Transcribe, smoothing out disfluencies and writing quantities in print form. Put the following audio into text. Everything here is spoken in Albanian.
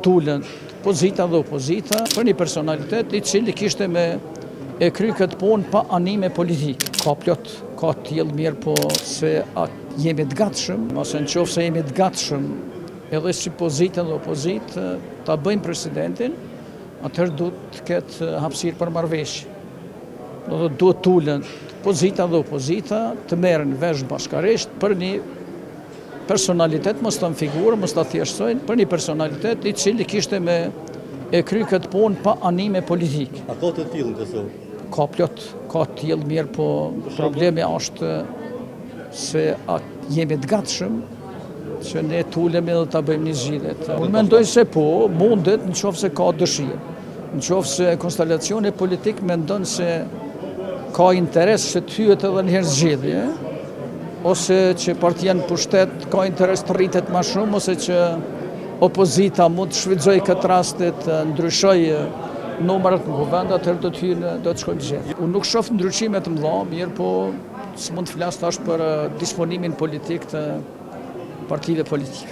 tullën pozita dhe opozita për një personalitet i cili kishte me e kry këtë punë pa anime politik. Ka plot, ka t'jellë mirë, po se jemi të gatshëm, ose në qoftë se jemi të gatshëm edhe si pozita dhe opozitë ta bëjmë presidentin, atëherë duhet të ketë hapësirë për marrëveshje. Duhet tullën pozita dhe opozita të merren vesh bashkarisht për një personalitet, mos ta figurë, mos ta thjeshtsojnë, për një personalitet i cili kishte me e kry këtë punë pa anime politik. A ka të tillë në Kosovë? Ka plot, ka të tillë mirë, po problemi është se jemi të gatshëm që ne tulemi dhe ta bëjmë një zgjidhje. Unë mendoj se po, mundet nëse ka dëshirë. Nëse konstelacioni politik mendon se ka interes që të hyet edhe një herë zgjedhje, ose që partia në pushtet ka interes të rritet më shumë, ose që opozita mund të shfrytëzojë këtë rastet, ndryshojë numrat në kuvend, atëherë do të shkojmë zgjedhje. Unë nuk shoh ndryshime të mëdha, mirë, po s'mund të flas tash për disponimin politik të partive politike.